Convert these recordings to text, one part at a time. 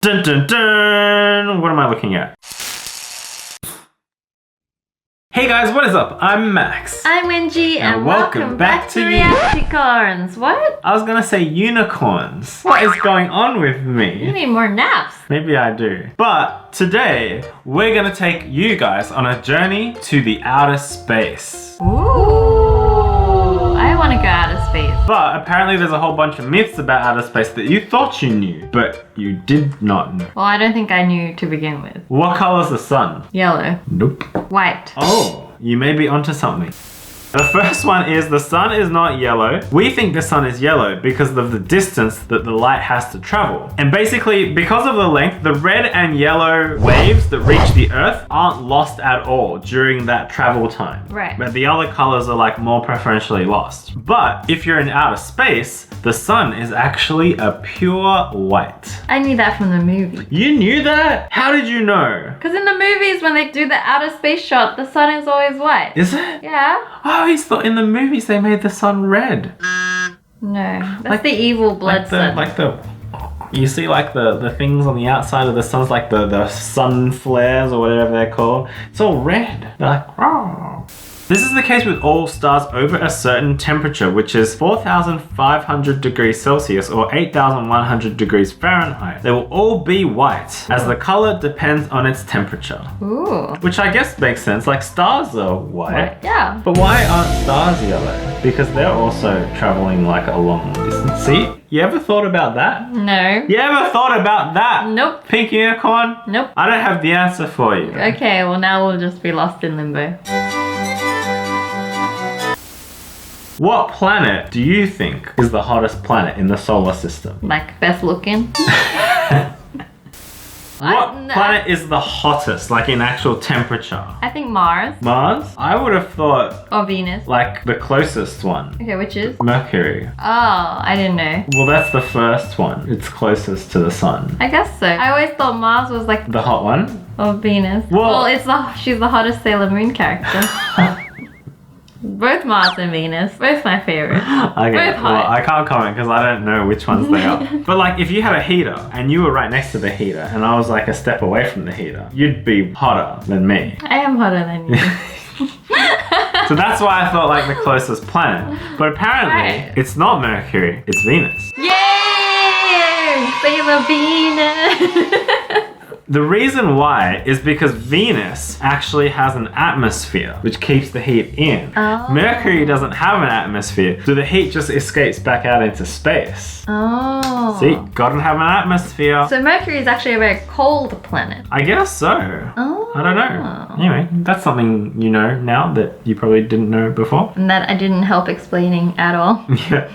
Dun dun dun! What am I looking at? Hey guys, what is up? I'm Max. I'm Wenji and welcome back to Reacticorns. What? I was gonna say unicorns. What is going on with You me? need more naps. Maybe I do. But today, we're gonna take you guys on a journey to the outer space. Ooh, I want to go out of space. But apparently there's a whole bunch of myths about outer space that you thought you knew, but you did not know. Well, I don't think I knew to begin with. What color's the sun? Yellow. Nope. White. Oh, you may be onto something. The first one is the sun is not yellow. We think the sun is yellow because of the distance that the light has to travel. And basically, because of the length, the red and yellow waves that reach the earth aren't lost at all during that travel time. Right. But the other colors are like more preferentially lost. But if you're in outer space, the sun is actually a pure white. I knew that from the movie. You knew that? How did you know? Because in the movies, when they do the outer space shot, the sun is always white. Is it? Yeah. I always thought in the movies they made the sun red. No. That's Like- the evil blood sun. You see like the things on the outside of the sun's like the sun flares or whatever they're called. It's all red. They're like, oh. This is the case with all stars over a certain temperature, which is 4,500 degrees Celsius or 8,100 degrees Fahrenheit. They will all be white, as the color depends on its temperature. Ooh. Which I guess makes sense, like stars are white. Yeah. But why aren't stars yellow? Because they're also traveling like a long distance. See? You ever thought about that? No. You ever thought about that? Nope. Pink unicorn? Nope. I don't have the answer for you. Okay, well now we'll just be lost in limbo. What planet do you think is the hottest planet in the solar system? Like best looking. What planet is the hottest, like in actual temperature? I think Mars Mars? I would have thought or Venus. like the closest one. Okay, which is? Mercury. Oh, I didn't know. Well, that's the first one. It's closest to the sun. I guess so. I always thought Mars was like The hot one? or Venus. Well- She's the hottest Sailor Moon character. Both Mars and Venus, both my favorite. Okay, Both well, hot. I can't comment because I don't know which ones they are. But like, if you had a heater and you were right next to the heater and I was like a step away from the heater, you'd be hotter than me. I am hotter than you. So that's why I thought like the closest planet. But apparently, Right. it's not Mercury, it's Venus. Yay! Sailor Venus! The reason why is because Venus actually has an atmosphere which keeps the heat in. Oh. Mercury doesn't have an atmosphere, so the heat just escapes back out into space. Oh. See, gotta have an atmosphere. So Mercury is actually a very cold planet. I guess so. Oh. I don't know. Anyway, that's something you know now that you probably didn't know before. And that I didn't help explaining at all. Yeah.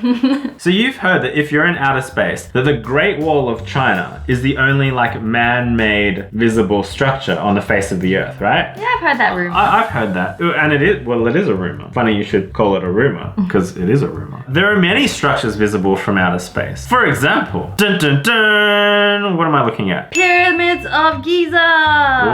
So you've heard that if you're in outer space, that the Great Wall of China is the only like man-made visible structure on the face of the earth, right? Yeah, I've heard that rumor. I've heard that. And it is a rumor. Funny you should call it a rumor, because it is a rumor. There are many structures visible from outer space. For example, dun dun dun, what am I looking at? Pyramids of Giza!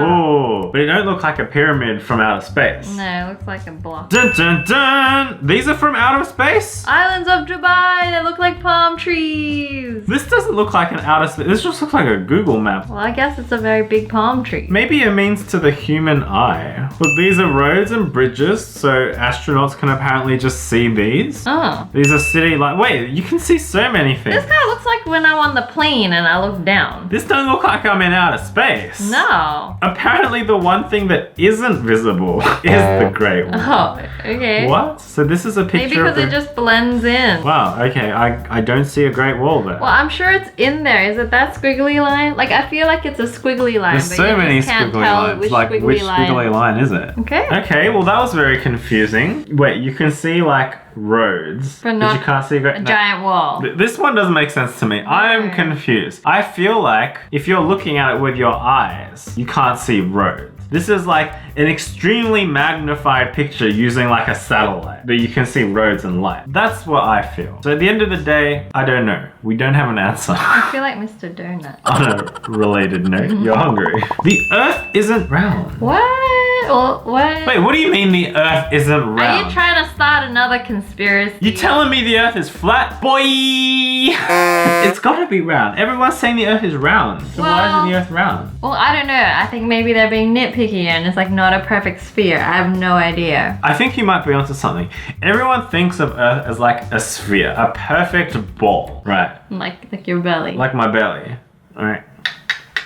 Oh, but it don't look like a pyramid from outer space. No, it looks like a block. Dun dun dun! These are from outer space? Islands of Dubai that look like palm trees! This doesn't look like an outer space. This just looks like a Google map. Well, I guess it's a very big palm tree. Maybe it means to the human eye. But these are roads and bridges, so astronauts can apparently just see these. Oh. These are city like, wait, you can see so many things. This kind of looks like when I'm on the plane and I look down. This don't look like I'm in outer space. No. Apparently the one thing that isn't visible is the Great Wall. Oh, okay. What? So this is a picture Maybe because of it just blends in. Wow, okay, I don't see a Great Wall there. Well, I'm sure it's in there. Is it that squiggly line? Like, I feel like it's a squiggly line. There's but so you many just can't squiggly tell lines. Like, which squiggly line is it? Okay. Okay, well that was very confusing. Wait, you can see like roads, But not you can't see a giant wall. This one doesn't make sense to me. I'm confused. I feel like if you're looking at it with your eyes, you can't see roads. This is like an extremely magnified picture using like a satellite, but you can see roads and light. That's what I feel. So at the end of the day, I don't know. We don't have an answer. I feel like Mr. Donut. On a related note, you're hungry. The Earth isn't round. What? Well, what? Wait, what do you mean the Earth isn't round? Are you trying to start another conspiracy? You telling me the Earth is flat? Boy! It's gotta be round. Everyone's saying the Earth is round. So why isn't the Earth round? Well, I don't know. I think maybe they're being nitpicky and it's like not a perfect sphere. I have no idea. I think you might be onto something. Everyone thinks of Earth as like a sphere, a perfect ball, right? Like your belly. Like my belly, alright?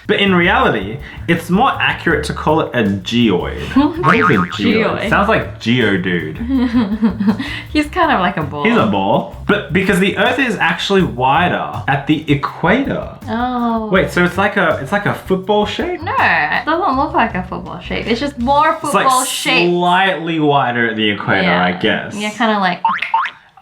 But in reality, it's more accurate to call it a geoid. What is a geoid? Sounds like Geodude. He's kind of like a ball. He's a ball. But because the Earth is actually wider at the equator. Oh. Wait, so it's like a football shape? No, it doesn't look like a football shape. It's just more football It's like shape. slightly wider at the equator, I guess. Yeah, kind of like.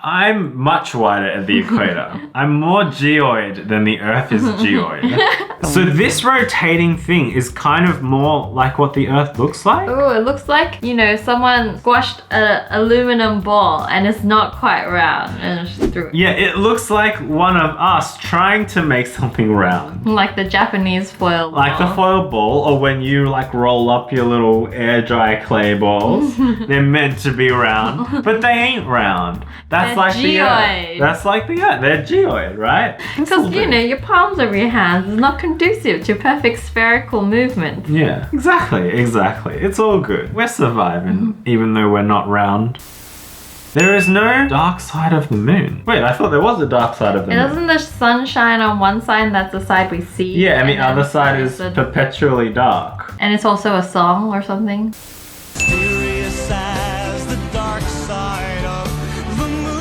I'm much wider at the equator. I'm more geoid than the Earth is geoid. So this rotating thing is kind of more like what the Earth looks like? Oh, it looks like, you know, someone squashed an aluminum ball and it's not quite round and it's just threw it. Yeah, it looks like one of us trying to make something round. Like the Japanese foil ball. Like the foil ball, or when you like roll up your little air dry clay balls. They're meant to be round, but they ain't round. That's like geoid. the Earth. That's like the Earth. They're geoid, right? Because, you know, your palms of your hands is not conducive to perfect spherical movement. Yeah, exactly. It's all good. We're surviving, even though we're not round. There is no dark side of the moon. Wait, I thought there was a dark side of the moon. Doesn't the sun shine on one side and that's the side we see? Yeah, and the other side is perpetually dark. And it's also a song or something? Mysterious as the dark side of the moon.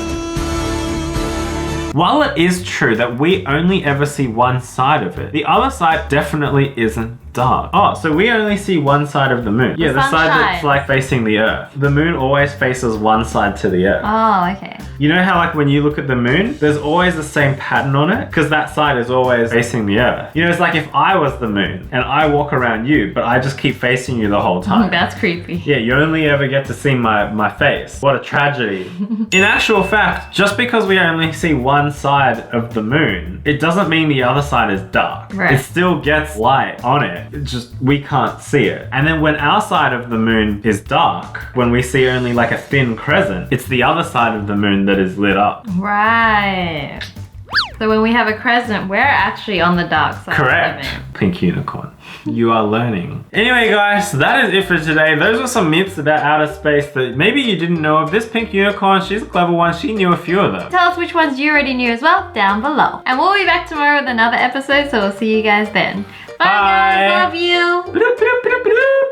While it is true that we only ever see one side of it, the other side definitely isn't dark. Oh, so we only see one side of the moon. Yeah, the side that's like facing the Earth. The moon always faces one side to the Earth. Oh, okay. You know how like when you look at the moon, there's always the same pattern on it? Because that side is always facing the Earth. You know, it's like if I was the moon and I walk around you, but I just keep facing you the whole time. That's creepy. Yeah, you only ever get to see my face. What a tragedy. In actual fact, just because we only see one side of the moon, it doesn't mean the other side is dark. Right. It still gets light on it. It's just we can't see it. And then when our side of the moon is dark, when we see only like a thin crescent, it's the other side of the moon that is lit up. Right. So when we have a crescent, we're actually on the dark side. Correct. Of the moon. Pink unicorn. You are learning. Anyway, guys, that is it for today. Those are some myths about outer space that maybe you didn't know of. This pink unicorn, she's a clever one. She knew a few of them. Tell us which ones you already knew as well down below. And we'll be back tomorrow with another episode, so we'll see you guys then. Bye. Guys, love you.